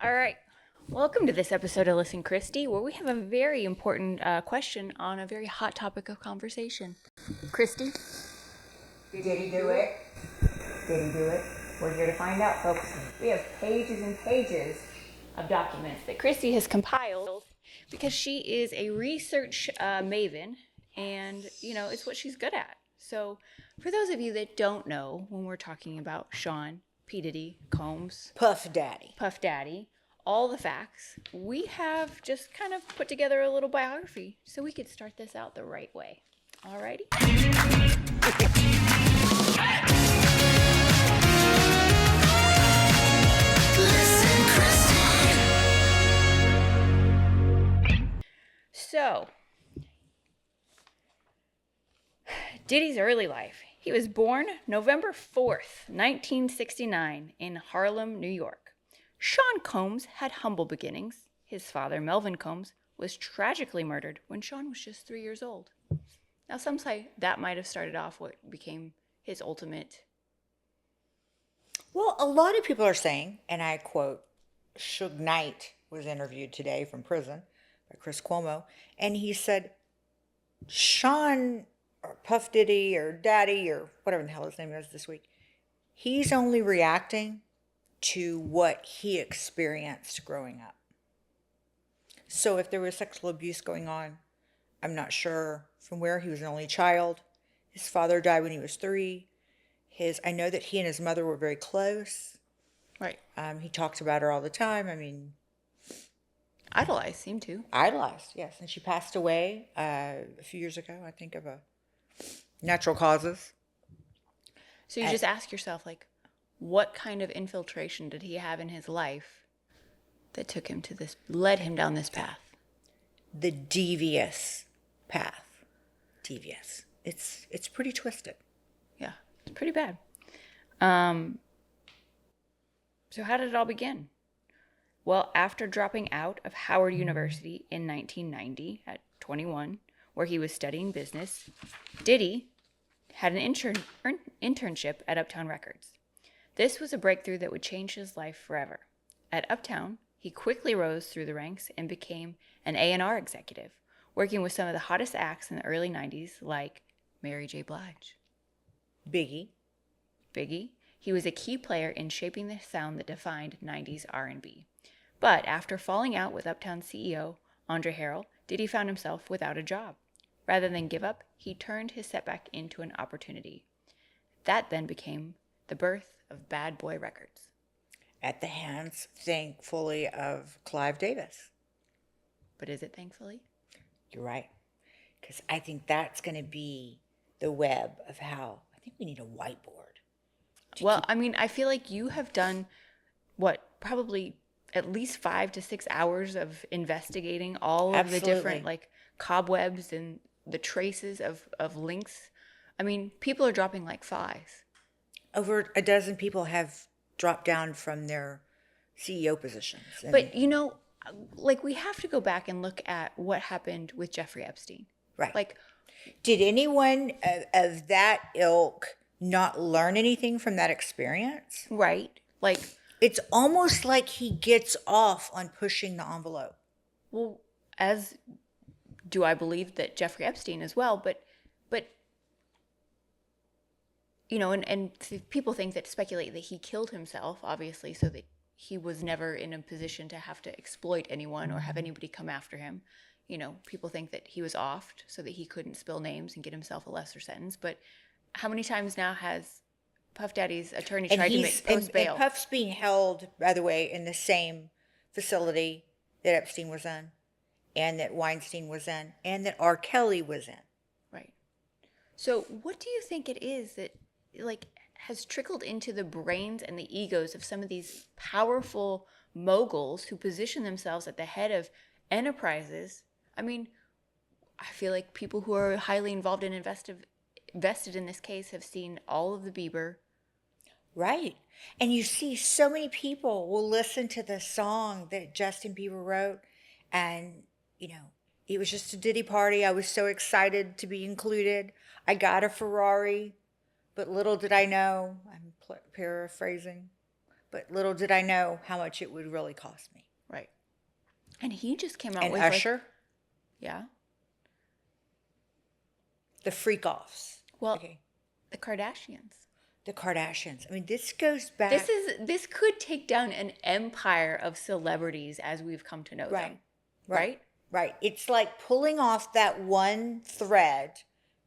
All right. Welcome to this episode of Listen Kristi, where we have a very important question on a very hot topic of conversation. Kristi? Did he do it? Did he do it? We're here to find out, folks. We have pages and pages of documents that Kristi has compiled because she is a research maven, and, it's what she's good at. So, for those of you that don't know, when we're talking about Sean, P. Diddy, Combs, Puff Daddy, all the facts, we have just kind of put together a little biography so we could start this out the right way. Alrighty? Listen, Kristi. So, Diddy's early life. He was born November 4th, 1969 in Harlem, New York. Sean Combs had humble beginnings. His father, Melvin Combs, was tragically murdered when Sean was just 3 years old. Now, some say that might have started off what became his ultimate. Well, a lot of people are saying, and I quote, Suge Knight was interviewed today from prison by Chris Cuomo, and he said, Sean or Puff Diddy or Daddy or whatever the hell his name is this week, he's only reacting to what he experienced growing up. So if there was sexual abuse going on, I'm not sure from where. He was an only child. His father died when he was 3. I know that he and his mother were very close. Right. He talks about her all the time. Idolized, seemed to. Idolized, yes. And she passed away a few years ago, I think, of natural causes. So you just ask yourself, what kind of infiltration did he have in his life that took him to this, led him down this path? The devious path. Devious. It's pretty twisted. Yeah, it's pretty bad. So how did it all begin? Well, after dropping out of Howard University in 1990 at 21, where he was studying business, Diddy had an internship at Uptown Records. This was a breakthrough that would change his life forever. At Uptown, he quickly rose through the ranks and became an A&R executive, working with some of the hottest acts in the early 90s like Mary J. Blige. Biggie. He was a key player in shaping the sound that defined 90s R&B. But after falling out with Uptown CEO Andre Harrell, Diddy found himself without a job. Rather than give up, he turned his setback into an opportunity. That then became the birth of Bad Boy Records. At the hands, thankfully, of Clive Davis. But is it thankfully? You're right. Because I think that's going to be the web of how, I think we need a whiteboard. Well, I feel like you have done, probably at least 5 to 6 hours of investigating all of the different, cobwebs and the traces of links. People are dropping like flies. Over a dozen people have dropped down from their CEO positions. But, we have to go back and look at what happened with Jeffrey Epstein. Right. Did anyone of that ilk not learn anything from that experience? Right. It's almost like he gets off on pushing the envelope. Well, as do I believe that Jeffrey Epstein as well, but and people speculate that he killed himself, obviously, so that he was never in a position to have to exploit anyone or have anybody come after him. People think that he was offed so that he couldn't spill names and get himself a lesser sentence. But how many times now has Puff Daddy's attorney tried to make post bail? And Puff's being held, by the way, in the same facility that Epstein was in, and that Weinstein was in, and that R.Kelly was in. Right. So what do you think it is that has trickled into the brains and the egos of some of these powerful moguls who position themselves at the head of enterprises? I feel like people who are highly involved and invested in this case have seen all of the Bieber. Right. And you see so many people will listen to the song that Justin Bieber wrote, and, it was just a Diddy party. I was so excited to be included. I got a Ferrari. But little did I know, I'm paraphrasing, but little did I know how much it would really cost me. Right. And he just came out And with Usher, yeah. the freak offs. Well, Okay. the Kardashians. The Kardashians. I mean, this goes back. This could take down an empire of celebrities as we've come to know them. Right? Right. It's like pulling off that one thread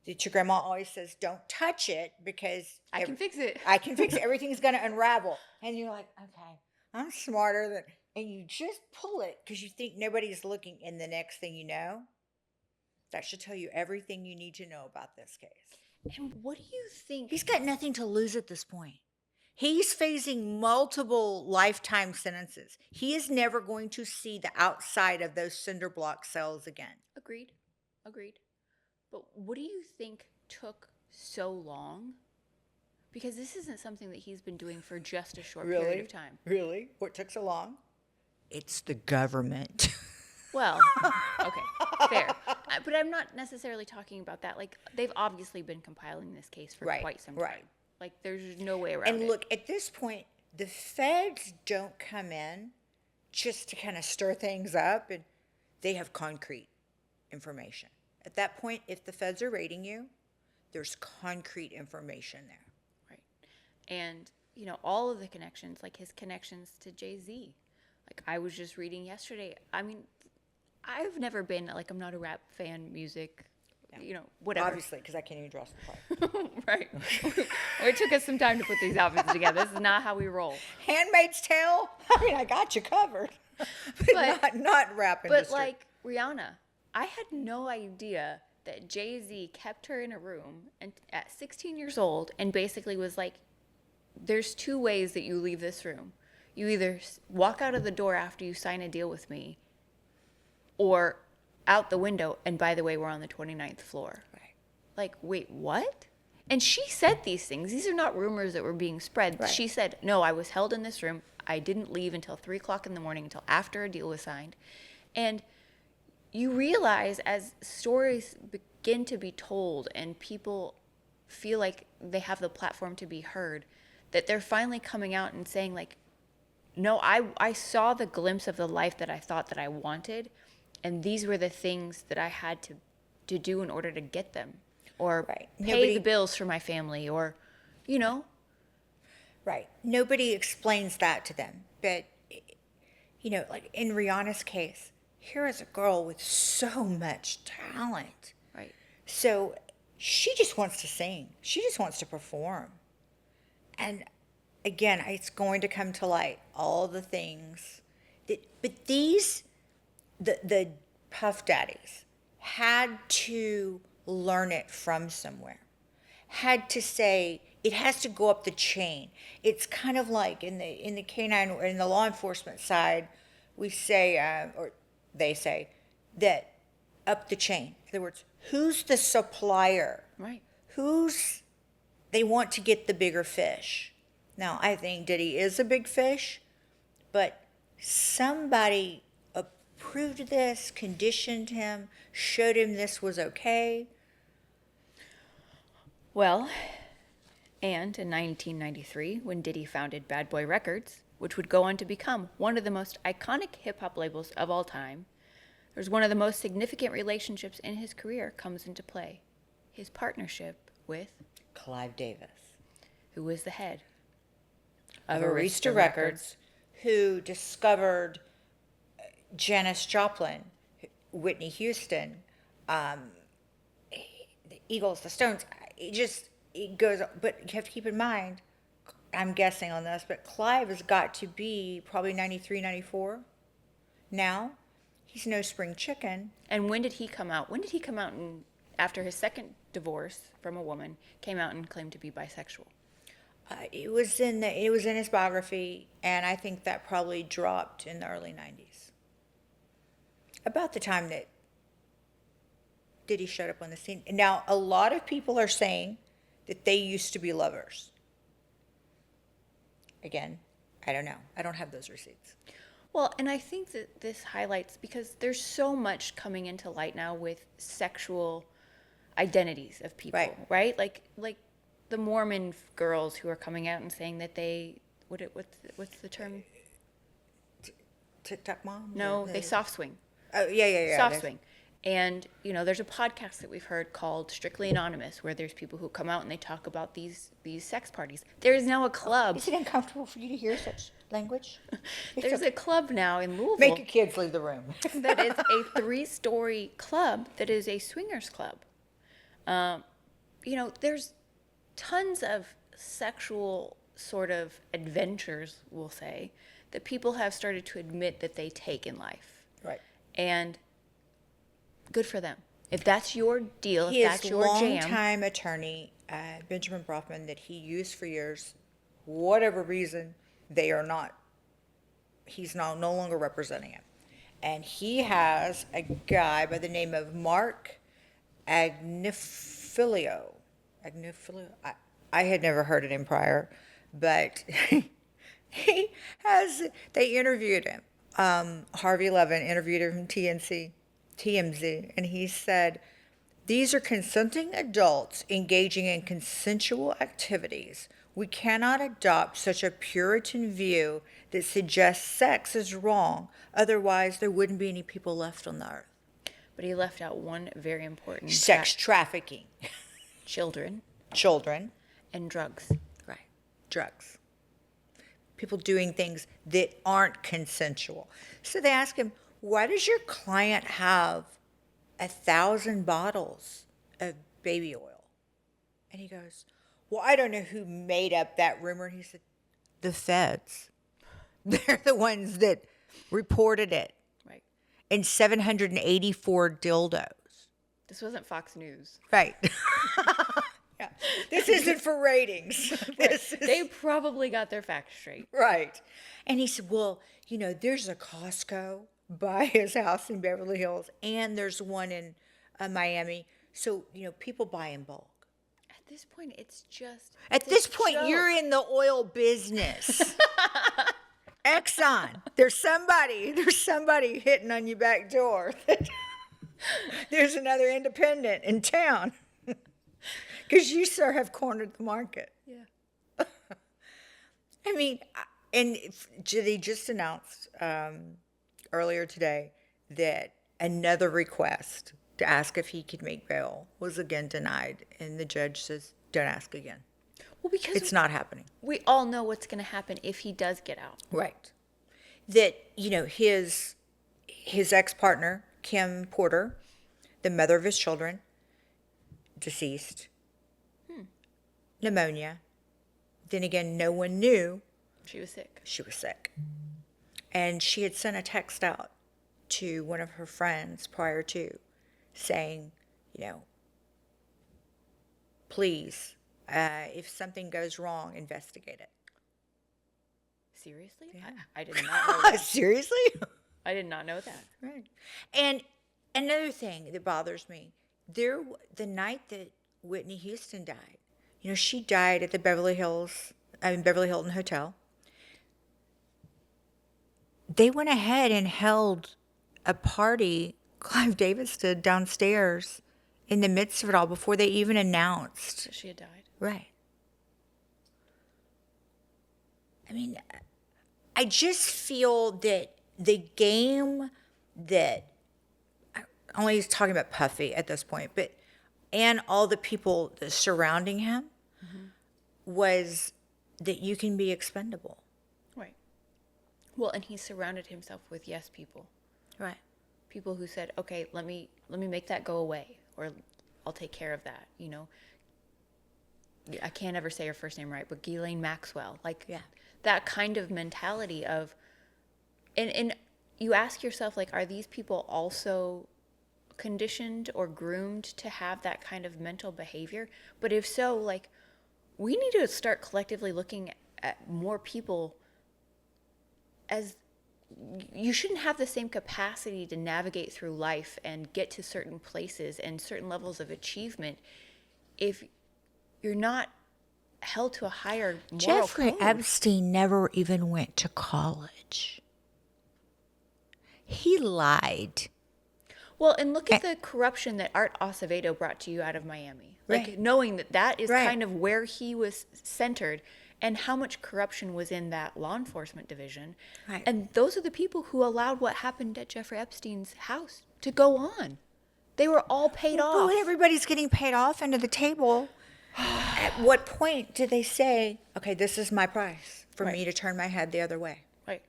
that your grandma always says, don't touch it because I can fix it. I can fix it. Everything's going to unravel. And you're like, okay, I'm smarter than, and you just pull it because you think nobody's looking. And the next thing you know, that should tell you everything you need to know about this case. And what do you think? He's got nothing to lose at this point. He's facing multiple lifetime sentences. He is never going to see the outside of those cinder block cells again. Agreed. But what do you think took so long? Because this isn't something that he's been doing for just a short period of time. Really? What took so long? It's the government. Well, okay, fair. But I'm not necessarily talking about that. Like, they've obviously been compiling this case for quite some time. Right. Like, there's no way around it. And look, at this point, the feds don't come in just to kind of stir things up, and they have concrete information. At that point, if the feds are raiding you, there's concrete information there. Right. And, all of the connections, like his connections to Jay-Z. Like, I was just reading yesterday. I mean, I've never been, like, I'm not a rap fan, music, whatever. Obviously, because I can't even dress the part. Right. It took us some time to put these outfits together. This is not how we roll. Handmaid's Tale? I mean, I got you covered. but not rap industry. But, like, Rihanna, I had no idea that Jay-Z kept her in a room and at 16 years old and basically was like, there's two ways that you leave this room. You either walk out of the door after you sign a deal with me, or out the window, and by the way, we're on the 29th floor. Right. Like, wait, what? And she said these things. These are not rumors that were being spread. Right. She said, no, I was held in this room. I didn't leave until 3 o'clock in the morning, until after a deal was signed. And you realize as stories begin to be told and people feel like they have the platform to be heard, that they're finally coming out and saying, like, no, I saw the glimpse of the life that I thought that I wanted, and these were the things that I had to do in order to get them, or pay the bills for my family, or, Right. Nobody explains that to them. But, like in Rihanna's case, here is a girl with so much talent. Right. So she just wants to sing. She just wants to perform. And again, it's going to come to light, all the things that, but these, the Puff Daddies had to learn it from somewhere, had to say, it has to go up the chain. It's kind of like in the canine or in the law enforcement side, we say, or they say, that up the chain. In other words, who's the supplier? Right. They want to get the bigger fish. Now, I think Diddy is a big fish, but somebody approved this, conditioned him, showed him this was okay. Well, and in 1993, when Diddy founded Bad Boy Records, which would go on to become one of the most iconic hip-hop labels of all time, there's one of the most significant relationships in his career comes into play. His partnership with Clive Davis, who was the head of Arista Records, who discovered Janis Joplin, Whitney Houston, the Eagles, the Stones. It goes, but you have to keep in mind, I'm guessing on this, but Clive has got to be probably 93, 94 now. He's no spring chicken. And when did he come out? When did he come out and, after his second divorce from a woman, came out and claimed to be bisexual? It was in his biography, and I think that probably dropped in the early 90s. About the time that Diddy showed up on the scene. Now, a lot of people are saying that they used to be lovers. Again, I don't know. I don't have those receipts. Well, and I think that this highlights, because there's so much coming into light now with sexual identities of people, right? Like the Mormon girls who are coming out and saying that they what's the term? TikTok mom? No, they soft swing. Oh, yeah. Soft swing. And, there's a podcast that we've heard called Strictly Anonymous, where there's people who come out and they talk about these sex parties. There is now a club. Is it uncomfortable for you to hear such language? There's a club now in Louisville. Make your kids leave the room. That is a 3-story club that is a swingers club. There's tons of sexual sort of adventures, we'll say, that people have started to admit that they take in life. Right. And good for them. If that's your deal, if that's your jam. His longtime attorney, Benjamin Brofman, that he used for years, whatever reason, he's now no longer representing him. And he has a guy by the name of Mark Agnifilio. I had never heard of him prior, but they interviewed him. Harvey Levin interviewed him from TMZ, and he said, "These are consenting adults engaging in consensual activities. We cannot adopt such a Puritan view that suggests sex is wrong. Otherwise, there wouldn't be any people left on the earth." But he left out one very important Sex trafficking. Children. And drugs. Right. Drugs. People doing things that aren't consensual. So they ask him, why does your client have 1,000 bottles of baby oil? And he goes, well, I don't know who made up that rumor. And he said, the feds. They're the ones that reported it. Right. And 784 dildos. This wasn't Fox News. Right. Yeah. This isn't for ratings. They probably got their facts straight. Right. And he said, well, there's a Costco by his house in Beverly Hills, and there's one in Miami. So, people buy in bulk. At this point, it's just... At this point, you're in the oil business. Exxon. There's somebody hitting on your back door. There's another independent in town. Because you, sir, have cornered the market. Yeah. I mean, and they just announced earlier today that another request to ask if he could make bail was again denied. And the judge says, don't ask again. Well, because it's not happening. We all know what's going to happen if he does get out. Right. That, his ex-partner, Kim Porter, the mother of his children, deceased. Pneumonia. Then again, no one knew. She was sick. And she had sent a text out to one of her friends prior to saying, please, if something goes wrong, investigate it. Seriously? Yeah. I did not know that. Seriously? I did not know that. Right. And another thing that bothers me, the night that Whitney Houston died, she died at the Beverly Hilton Hotel. They went ahead and held a party, Clive Davis did, downstairs in the midst of it all before they even announced. That she had died. Right. I mean, I just feel that the game that, I'm only talking about Puffy at this point, but and all the people surrounding him was that you can be expendable. Right. Well, and he surrounded himself with yes people. Right. People who said, okay, let me make that go away, or I'll take care of that, I can't ever say her first name right, but Ghislaine Maxwell. That kind of mentality of, and you ask yourself, are these people also conditioned or groomed to have that kind of mental behavior? But if so, we need to start collectively looking at more people as you shouldn't have the same capacity to navigate through life and get to certain places and certain levels of achievement if you're not held to a higher moral Jeffrey code. Epstein never even went to college. He lied. Well, and look at the corruption that Art Acevedo brought to you out of Miami. Right. Knowing that is Right. kind of where he was centered, and how much corruption was in that law enforcement division. Right. And those are the people who allowed what happened at Jeffrey Epstein's house to go on. They were all paid But off. when everybody's getting paid off under the table, at what point do they say, okay, this is my price for me to turn my head the other way? Right.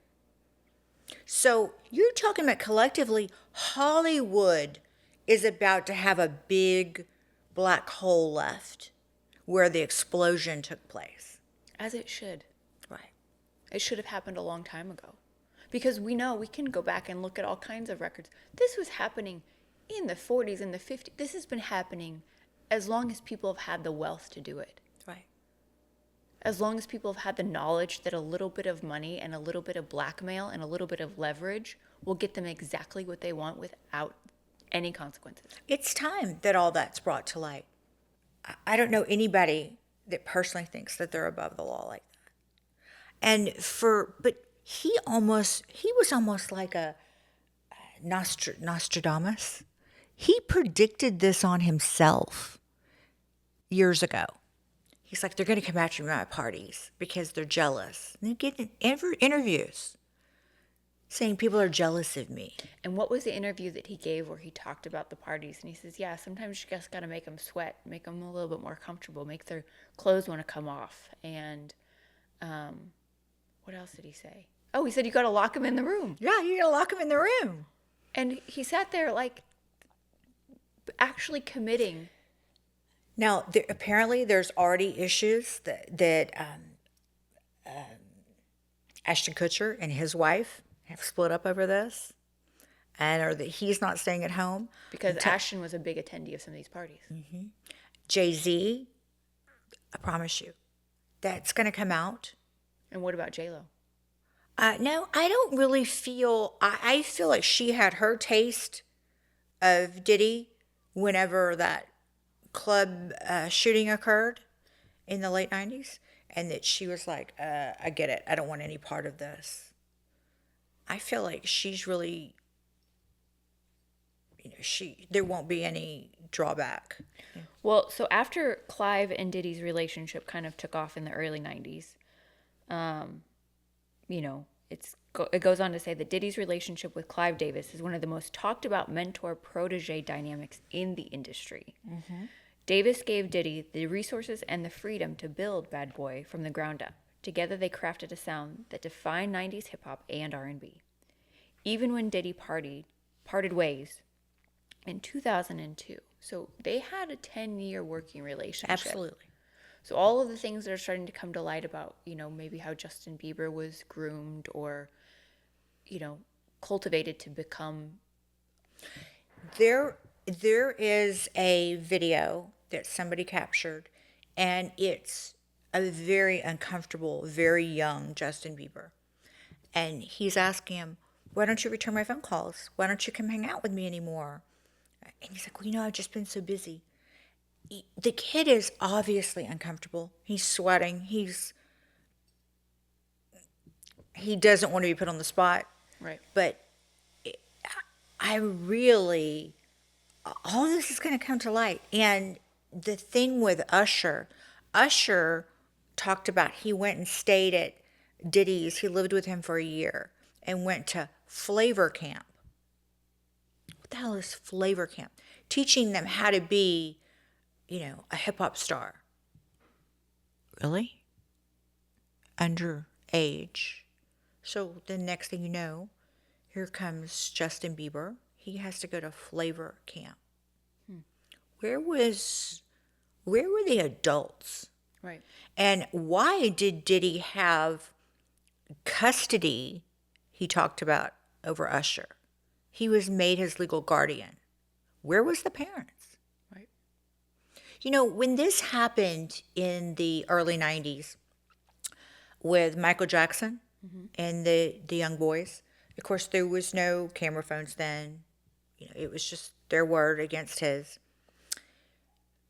So you're talking about collectively, Hollywood is about to have a big black hole left where the explosion took place. As it should. Right. It should have happened a long time ago. Because we know we can go back and look at all kinds of records. This was happening in the 40s and the 50s. This has been happening as long as people have had the wealth to do it. Right. As long as people have had the knowledge that a little bit of money and a little bit of blackmail and a little bit of leverage will get them exactly what they want without any consequences. It's time that all that's brought to light. I don't know anybody that personally thinks that they're above the law like that. But he was almost like a Nostradamus. He predicted this on himself years ago. He's like, they're going to come after me at my parties because they're jealous. And they get interviews saying people are jealous of me. And what was the interview that he gave where he talked about the parties? And he says, yeah, sometimes you just got to make them sweat, make them a little bit more comfortable, make their clothes want to come off. And what else did he say? Oh, he said you got to lock them in the room. Yeah, you got to lock them in the room. And he sat there like actually committing. Now, apparently there's already issues that Ashton Kutcher and his wife have split up over this, or that he's not staying at home. Because Ashton was a big attendee of some of these parties. Mm-hmm. Jay-Z, I promise you, that's going to come out. And what about J-Lo? No, I don't really feel, I feel like she had her taste of Diddy whenever that club shooting occurred in the late 90s, and that she was like, I get it. I don't want any part of this. I feel like she's really, there won't be any drawback. Well, so after Clive and Diddy's relationship kind of took off in the early 90s, it goes on to say that Diddy's relationship with Clive Davis is one of the most talked about mentor-protege dynamics in the industry. Mm-hmm. Davis gave Diddy the resources and the freedom to build Bad Boy from the ground up. Together they crafted a sound that defined 90s hip-hop and R&B. Even when Diddy parted ways in 2002. So they had a 10-year working relationship. Absolutely. So all of the things that are starting to come to light about, maybe how Justin Bieber was groomed or, cultivated to become. There is a video that somebody captured, and it's a very uncomfortable, very young Justin Bieber. And he's asking him, why don't you return my phone calls? Why don't you come hang out with me anymore? And he's like, well, I've just been so busy. The kid is obviously uncomfortable. He's sweating. He doesn't want to be put on the spot. Right. But all this is going to come to light. And the thing with Usher talked about he went and stayed at Diddy's. He lived with him for a year and went to Flavor Camp. What the hell is Flavor Camp? Teaching them how to be, a hip-hop star. Really? Underage. So the next thing you know, here comes Justin Bieber. He has to go to Flavor Camp. Where were the adults? Right. And why did Diddy have custody, he talked about, over Usher? He was made his legal guardian. Where was the parents? Right. When this happened in the early 90s with Michael Jackson and the young boys, of course, there was no camera phones then. It was just their word against his.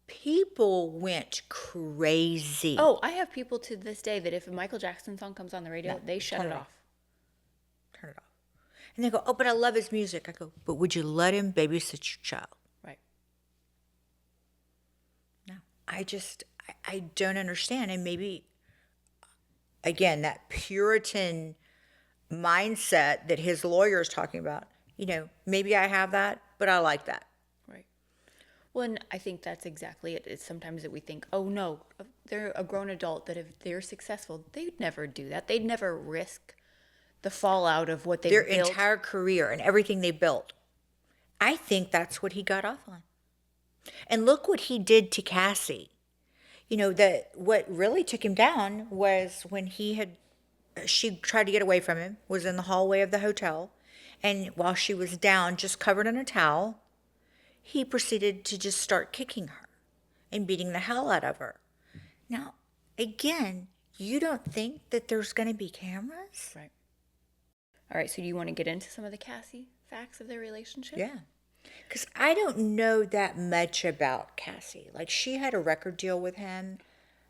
People went crazy. Oh, I have people to this day that if a Michael Jackson song comes on the radio, they shut it off. Turn it off. And they go, oh, but I love his music. I go, but would you let him babysit your child? Right. No. I don't understand. And maybe again, that Puritan mindset that his lawyer is talking about. Maybe I have that, but I like that. Right. Well, and I think that's exactly it. It's sometimes that we think, oh no, they're a grown adult, that if they're successful, they'd never do that. They'd never risk the fallout of what they Their built. entire career and everything they built. I think that's what he got off on. And look what he did to Cassie. What really took him down was when she tried to get away from him, was in the hallway of the hotel, and while she was down, just covered in a towel, he proceeded to just start kicking her and beating the hell out of her. Now, again, you don't think that there's going to be cameras? Right. All right, so do you want to get into some of the Cassie facts of their relationship? Yeah. Because I don't know that much about Cassie. Like, she had a record deal with him.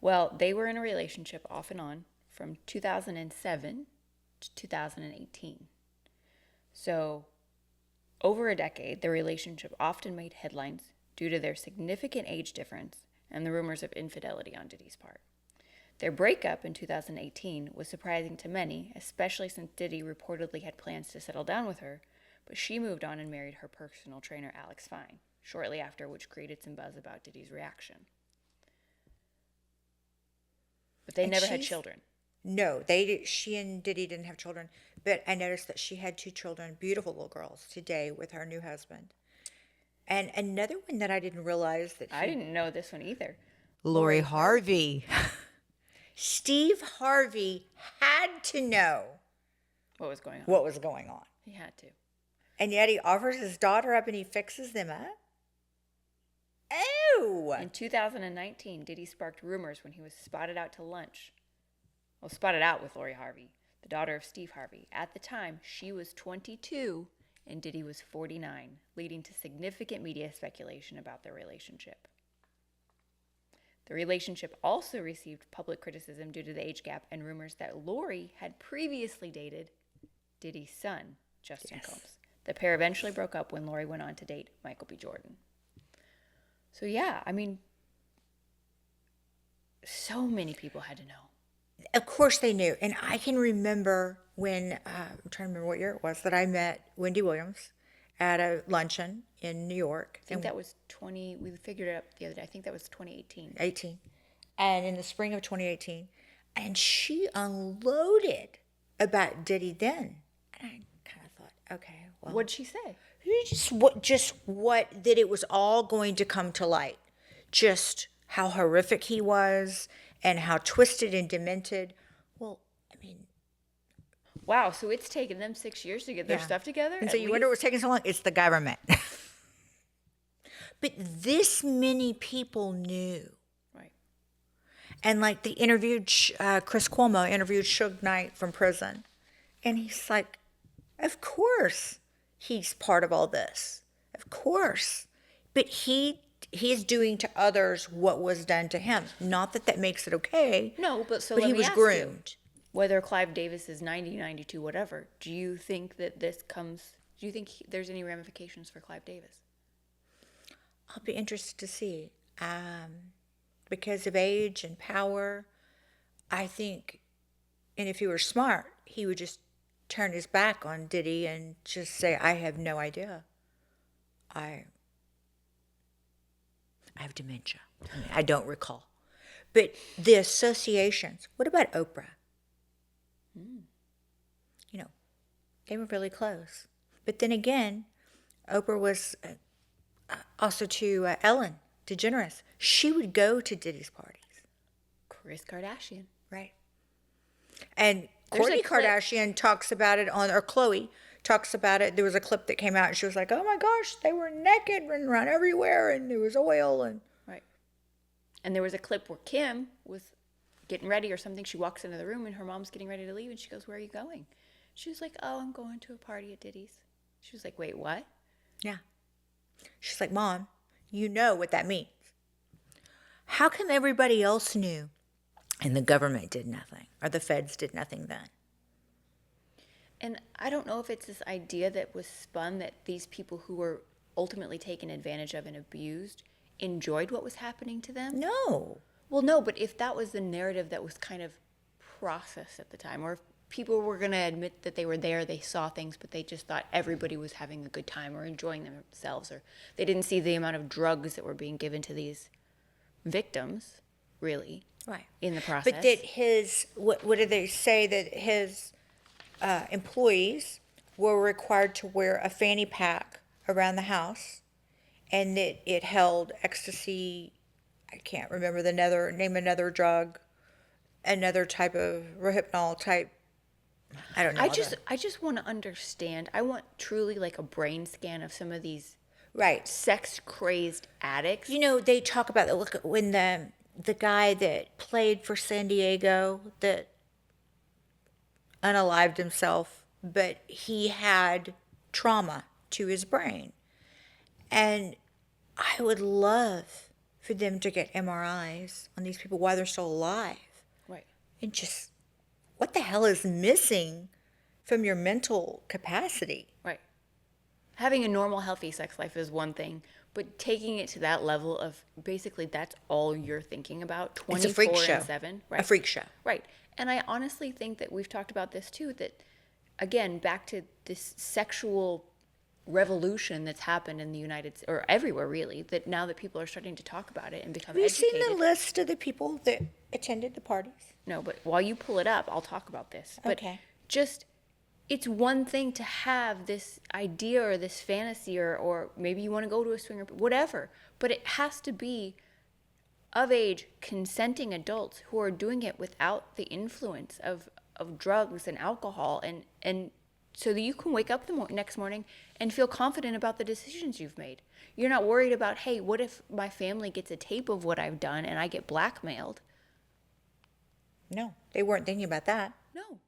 Well, they were in a relationship off and on from 2007 to 2018. So, over a decade, their relationship often made headlines due to their significant age difference and the rumors of infidelity on Diddy's part. Their breakup in 2018 was surprising to many, especially since Diddy reportedly had plans to settle down with her, but she moved on and married her personal trainer, Alex Fine, shortly after, which created some buzz about Diddy's reaction. But they never had children. No, she and Diddy didn't have children, but I noticed that she had 2 children, beautiful little girls, today with her new husband. And another one that I didn't realize that I didn't know this one either. Lori Harvey. Steve Harvey had to know What was going on? what was going on. He had to. And yet he offers his daughter up and he fixes them up? Oh! In 2019, Diddy sparked rumors when he was spotted out to lunch. Well, spotted out with Lori Harvey, the daughter of Steve Harvey. At the time, she was 22 and Diddy was 49, leading to significant media speculation about their relationship. The relationship also received public criticism due to the age gap and rumors that Lori had previously dated Diddy's son, Justin Combs. The pair eventually broke up when Lori went on to date Michael B. Jordan. So yeah, I mean, so many people had to know. Of course they knew. And I can remember when, I'm trying to remember what year it was, that I met Wendy Williams at a luncheon in New York. I think that was we figured it out the other day. I think that was 2018. 18. And in the spring of 2018. And she unloaded about Diddy then. And I kind of thought, okay, well. What'd she say? That it was all going to come to light. Just how horrific he was and how twisted and demented. Well, I mean. Wow, so it's taken them 6 years to get their stuff together? And so you wonder what's taking so long? It's the government. But this many people knew. Right. And like they interviewed, Chris Cuomo interviewed Suge Knight from prison. And he's like, of course he's part of all this. Of course. But he's doing to others what was done to him. Not that makes it okay. No, but but he was groomed. Whether Clive Davis is 90, 92, whatever, do you think that do you think there's any ramifications for Clive Davis? I'll be interested to see. Because of age and power, I think, and if he were smart, he would just turn his back on Diddy and just say, I have no idea. I have dementia. I don't recall. But the associations, what about Oprah? They were really close. But then again, Oprah was also to Ellen DeGeneres. She would go to Diddy's parties. Kris Kardashian. Right. And Kourtney Kardashian talks about it or Khloe talks about it. There was a clip that came out and she was like, oh my gosh, they were naked and run everywhere and there was oil and. Right. And there was a clip where Kim was getting ready or something. She walks into the room and her mom's getting ready to leave and she goes, where are you going? She was like, oh, I'm going to a party at Diddy's. She was like, wait, what? Yeah. She's like, Mom, you know what that means. How come everybody else knew and the government did nothing or the feds did nothing then? And I don't know if it's this idea that was spun that these people who were ultimately taken advantage of and abused enjoyed what was happening to them. No. Well, no, but if that was the narrative that was kind of process at the time, or if people were going to admit that they were there, they saw things, but they just thought everybody was having a good time or enjoying themselves, or they didn't see the amount of drugs that were being given to these victims, really, Right. in the process. But that his, what did they say, that his employees were required to wear a fanny pack around the house, and that it held ecstasy, I can't remember name another drug, another type of Rohypnol type, I don't know. I just want to understand. I want truly like a brain scan of some of these Right. sex crazed addicts. You know, they talk about, look, when the guy that played for San Diego that unalived himself, but he had trauma to his brain. And I would love for them to get MRIs on these people while they're still alive. Right. And just, what the hell is missing from your mental capacity? Right. Having a normal, healthy sex life is one thing, but taking it to that level of basically that's all you're thinking about 24/7. Right. A freak show. Right. And I honestly think that we've talked about this too, that again, back to this sexual revolution that's happened in the or everywhere really, that now that people are starting to talk about it and become Have you educated. seen the list of the people that attended the parties? No, but while you pull it up, I'll talk about this. But Okay. just, it's one thing to have this idea or this fantasy, or maybe you want to go to a swinger, whatever. But it has to be of age, consenting adults who are doing it without the influence of drugs and alcohol, and so that you can wake up the next morning and feel confident about the decisions you've made. You're not worried about, hey, what if my family gets a tape of what I've done and I get blackmailed? No, they weren't thinking about that. No.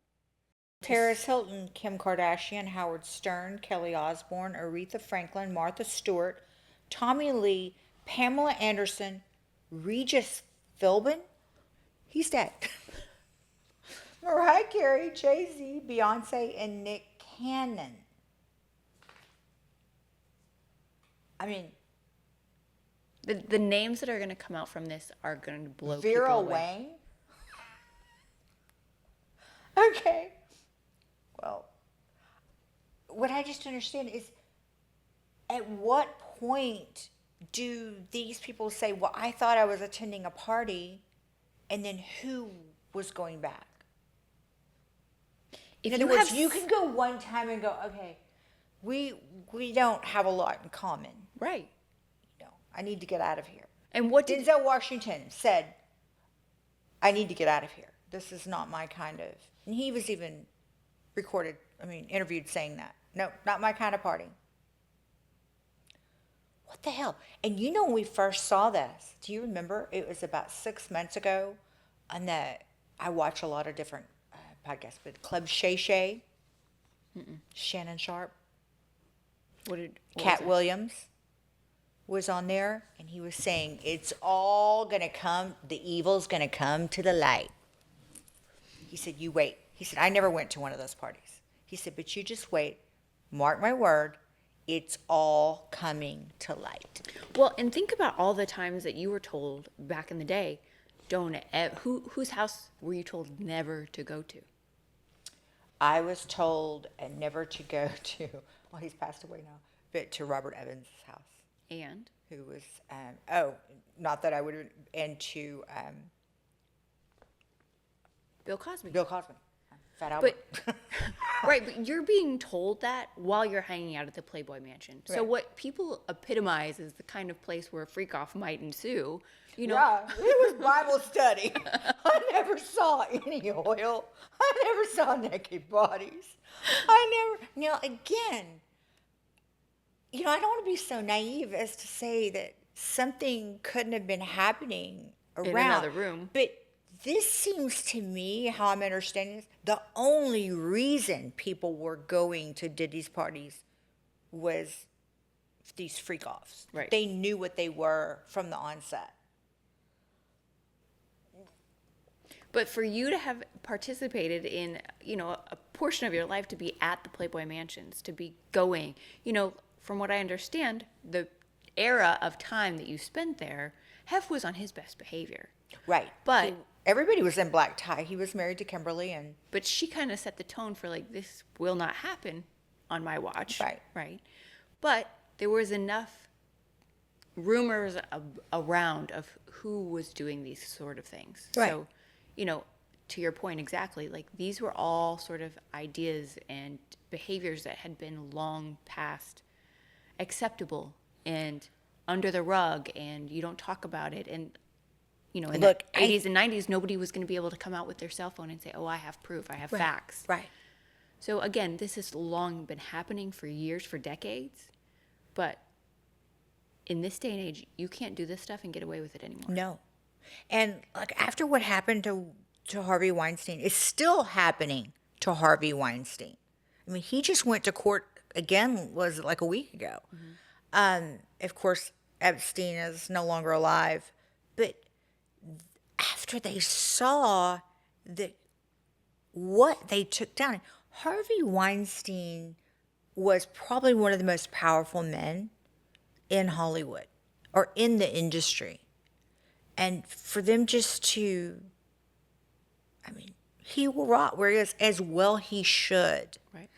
Paris Hilton, Kim Kardashian, Howard Stern, Kelly Osbourne, Aretha Franklin, Martha Stewart, Tommy Lee, Pamela Anderson, Regis Philbin, he's dead. Mariah Carey, Jay-Z, Beyonce, and Nick Cannon. I mean, The names that are going to come out from this are going to blow Vera people away. Wang. Okay. Well, what I just understand is, at what point do these people say, well, I thought I was attending a party, and then who was going back? In other words, you can go one time and go, okay, we don't have a lot in common. Right. You know, I need to get out of here. And what did Denzel Washington said, I need to get out of here. This is not my kind of... And he was even interviewed saying that. No, not my kind of party. What the hell? And you know when we first saw this, do you remember? It was about 6 months ago. I watch a lot of different podcasts, but Club Shay Shay, Shannon Sharp, Cat Williams was on there, and he was saying, it's all going to come, the evil's going to come to the light. He said, you wait. He said, I never went to one of those parties. He said, but you just wait. Mark my word, it's all coming to light. Well, and think about all the times that you were told back in the day, whose house were you told never to go to? I was told never to go to, well, he's passed away now, but to Robert Evans' house. And? Who was, not that I would have, and to Bill Cosby. Bill Cosby. Fat Albert. But, right, but you're being told that while you're hanging out at the Playboy Mansion. So Right. what people epitomize is the kind of place where a freak-off might ensue. You know, Yeah, it was Bible study. I never saw any oil. I never saw naked bodies. Again, I don't want to be so naive as to say that something couldn't have been happening around. in another room. But this seems to me, how I'm understanding this, the only reason people were going to Diddy's parties was these freak-offs. Right. They knew what they were from the onset. But for you to have participated in, a portion of your life, to be at the Playboy Mansions, to be going, from what I understand, the era of time that you spent there, Hef was on his best behavior. Right. But everybody was in black tie. He was married to Kimberly, and But she kind of set the tone for like, this will not happen on my watch. Right. Right. But there was enough rumors around of who was doing these sort of things. Right. So, you know, to your point exactly, like these were all sort of ideas and behaviors that had been long past acceptable and under the rug, and you don't talk about it. And, you know, in Look, the 80s and 90s, nobody was going to be able to come out with their cell phone and say, oh, I have proof, I have facts. right. So again, this has long been happening for years, for decades. But in this day and age, you can't do this stuff and get away with it anymore. No. And like after what happened to Harvey Weinstein, it's still happening to Harvey Weinstein. I mean, he just went to court again, was it like a week ago. Of course, Epstein is no longer alive. But after they saw that what they took down, Harvey Weinstein was probably one of the most powerful men in Hollywood or in the industry. And for them just to, I mean, he will rot where he is, as well he should. Right.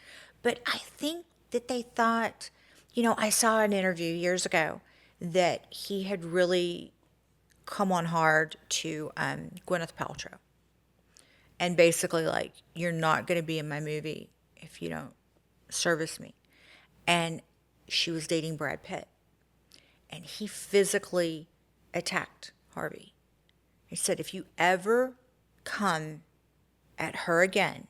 But I think that they thought, you know, I saw an interview years ago that he had really come on hard to Gwyneth Paltrow. And basically like, you're not going to be in my movie if you don't service me. And she was dating Brad Pitt. And he physically attacked Harvey. He said, if you ever come at her again,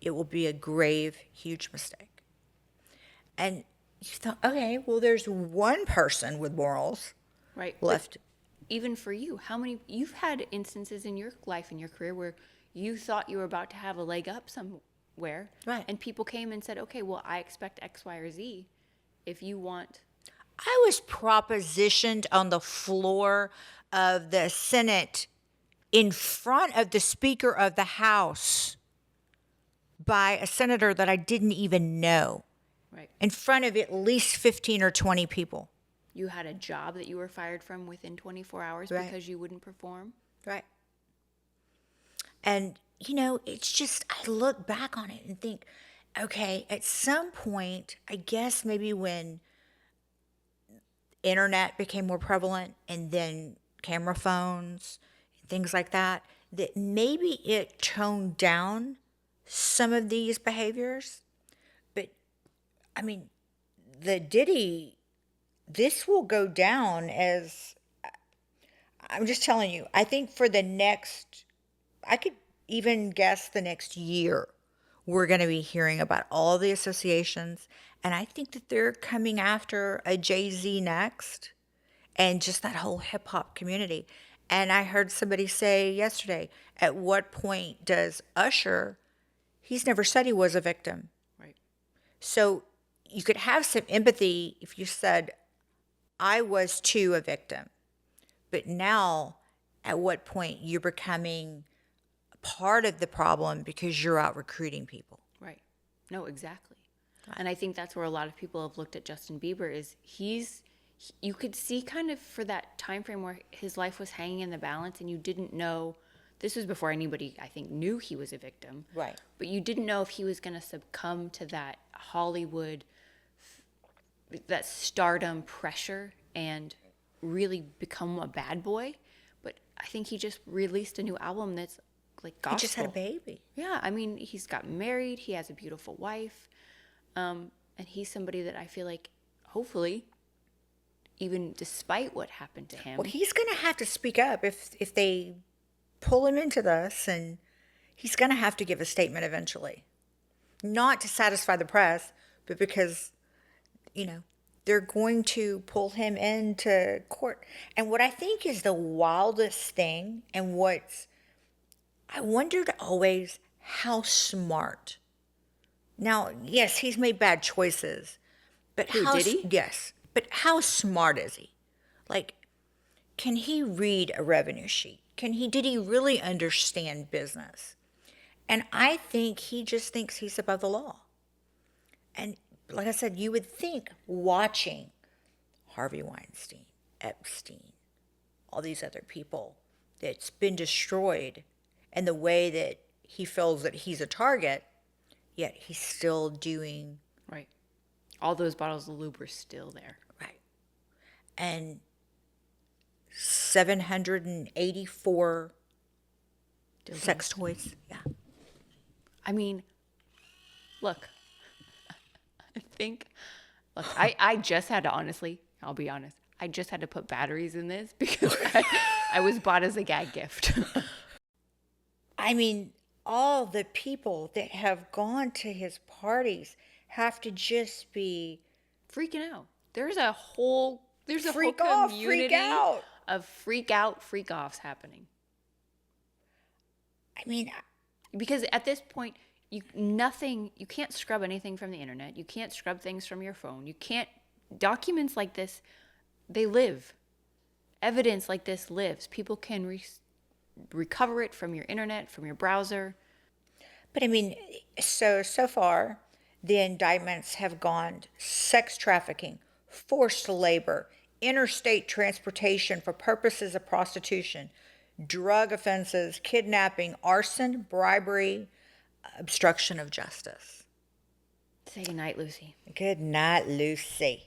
it will be a grave, huge mistake. And you thought, okay, well, there's one person with morals Right. left. But even for you, how many, you've had instances in your life, in your career, where you thought you were about to have a leg up somewhere. Right. And people came and said, okay, well, I expect X, Y, or Z. If you want. I was propositioned on the floor of the Senate in front of the Speaker of the House by a senator that I didn't even know, Right. in front of at least 15 or 20 people. You had a job that you were fired from within 24 hours Right. because you wouldn't perform. Right. And, you know, it's just, I look back on it and think, okay, at some point, I guess maybe when internet became more prevalent and then camera phones, things like that, that maybe it toned down some of these behaviors. But, I mean, the Diddy, this will go down as, I'm just telling you, I think for the next, I could even guess the next year, we're going to be hearing about all the associations. And I think that they're coming after a Jay-Z next and just that whole hip hop community. And I heard somebody say yesterday, at what point does Usher, he's never said he was a victim. Right. So you could have some empathy if you said, I was too a victim. But now, at what point you're becoming part of the problem because you're out recruiting people. Right. No, exactly. And I think that's where a lot of people have looked at Justin Bieber is you could see kind of for that time frame where his life was hanging in the balance and you didn't know, this was before anybody, I think, knew he was a victim. Right. But you didn't know if he was going to succumb to that Hollywood, that stardom pressure and really become a bad boy. But I think he just released a new album that's like gospel. He just had a baby. Yeah, I mean, he's got married. He has a beautiful wife. And he's somebody that I feel like, hopefully, even despite what happened to him. Well, he's going to have to speak up if they pull him into this, and he's going to have to give a statement eventually. Not to satisfy the press, but because, you know, they're going to pull him into court. And what I think is the wildest thing, and what's, I wondered always how smart. Now, yes, he's made bad choices, but Who, how? did he? Yes, but how smart is he? Like, can he read a revenue sheet? Did he really understand business? And I think he just thinks he's above the law. And like I said, you would think watching Harvey Weinstein, Epstein, all these other people that's been destroyed and the way that he feels that he's a target, yet he's still doing Right. All those bottles of lube are still there. right. And 784 sex toys. Yeah. I mean, look, I just had to, honestly, I'll be honest, I just had to put batteries in this because I was bought as a gag gift. I mean, all the people that have gone to his parties have to just be Freaking out. There's a whole freak off, community freak out. of freak out, freak offs happening. I mean, Because at this point, you can't scrub anything from the internet. You can't scrub things from your phone. You can't, documents like this, they live. Evidence like this lives. People can recover it from your internet, from your browser. but I mean, so far, the indictments have gone sex trafficking, forced labor, interstate transportation for purposes of prostitution, drug offenses, kidnapping, arson, bribery, obstruction of justice. Say goodnight, Lucy. Good night, Lucy.